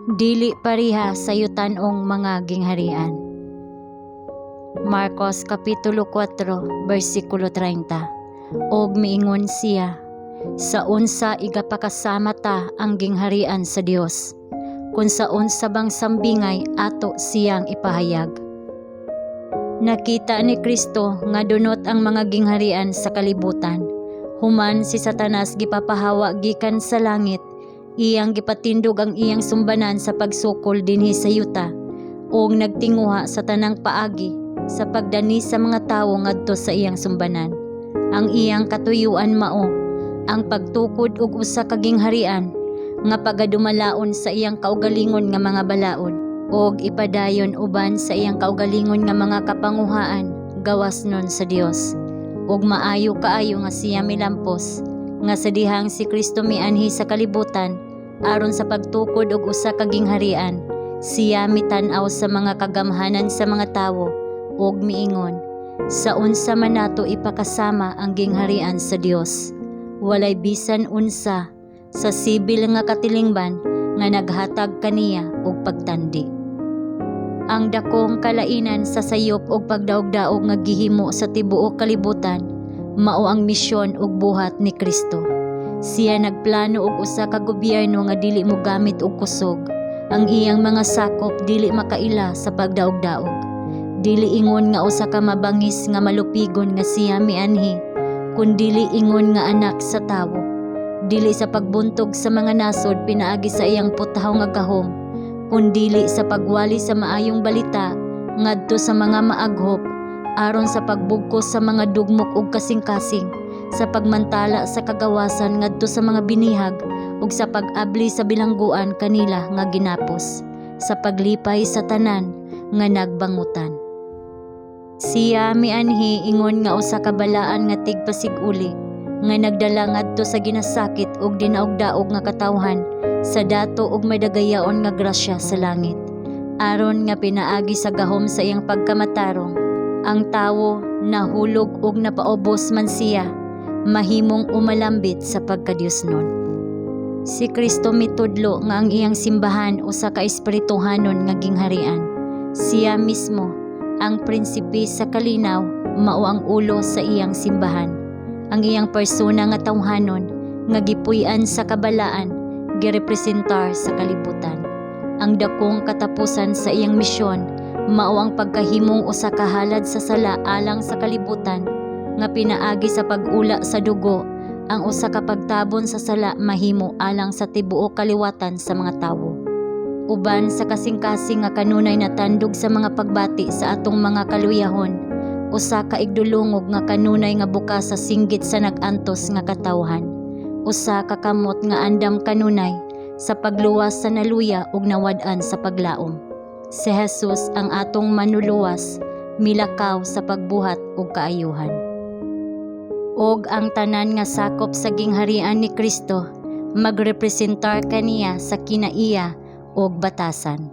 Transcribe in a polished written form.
dili pareha sa yutan-ong mga gingharian. Marcos Kapitulo 4, versikulo 30. Og miingon siya, sa unsa igapakasama ta ang gingharian sa Dios, kung sa unsa bang sambingay ato siyang ipahayag. Nakita ni Kristo nga dunot ang mga gingharian sa kalibutan. Human si Satanas gipapahawa gikan sa langit, iyang gipatindog ang iyang sumbanan sa pagsukol dinhi sa yuta, ug nagtinguha sa tanang paagi sa pagdani sa mga tawo ngadto sa iyang sumbanan. Ang iyang katuyuan mao ang pagtukod og usa ka gingharian nga pagadumalaon sa iyang kaugalingon nga mga balaod, og ipadayon uban sa iyang kaugalingon nga mga kapanguhaan gawas nun sa Dios. Ug maayo kaayo nga siya milampos nga sa dihang si Kristo mianhi sa kalibutan aron sa pagtukod og usa ka gingharian, siya mitan-aw sa mga kagamhanan sa mga tawo ug miingon, sa unsa man nato ipakasama ang gingharian sa Dios. Walay bisan unsa sa sibil nga katilingban nga naghatag kaniya og pagtandi. Ang dakong kalainan sa sayop ug pagdaog-daog nga gihimo sa tibuok kalibutan mao ang misyon ug buhat ni Kristo. Siya nagplano og usa ka gobyerno nga dili mogamit og kusog. Ang iyang mga sakop dili makaila sa pagdaog-daog. Dili ingon nga usa ka mabangis nga malupigon nga siya mianhi, kundili ingon nga anak sa tawo. Dili sa pagbuntog sa mga nasod pinaagi sa iyang putahaw nga gahom, kundili sa pagwali sa maayong balita ngadto sa mga maaghop, aron sa pagbugkos sa mga dugmok ug kasing-kasing, sa pagmantala sa kagawasan ngadto sa mga binihag, ug sa pag-abli sa bilangguan kanila nga ginapos, sa paglipay sa tanan nga nagbangutan. Siya mianhi ingon nga usa ka balaan nga tigpasiguli nga nagdala ngadto sa ginasakit ug dinaog-daog nga katawhan sa dato ug madagayaon nga grasya sa langit, aron nga pinaagi sa gahom sa iyang pagkamatarong ang tawo nahulog ug napaubos man siya, mahimong umalambit sa pagkadiosnon. Si Kristo mitudlo nga ang iyang simbahan usa ka espirituhanon nga gingharian. Siya mismo ang prinsipe sa kalinaw, mao ang ulo sa iyang simbahan. Ang iyang persona nga tawhanon nga gipuy-an sa kabalaan girepresentar sa kalibutan. Ang dakong katapusan sa iyang misyon mao ang pagkahimong usa ka halad sa sala alang sa kalibutan nga pinaagi sa pag-ula sa dugo. Ang usa ka pagtabon sa sala mahimo alang sa tibuok kaliwatan sa mga tawo, uban sa kasing-kasing nga kanunay natandog sa mga pagbati sa atong mga kaluyahon, usa ka igdulungog nga kanunay nga bukas sa singgit sa nag-antos nga katawhan, usa ka kamot nga andam kanunay sa pagluwas sa naluya ug nawad-an sa paglaom. Si Jesus ang atong manuluwas, milakaw sa pagbuhat ug kaayuhan. Og ang tanan nga sakop sa gingharian ni Kristo magrepresentar kaniya sa kinaiya og batasan.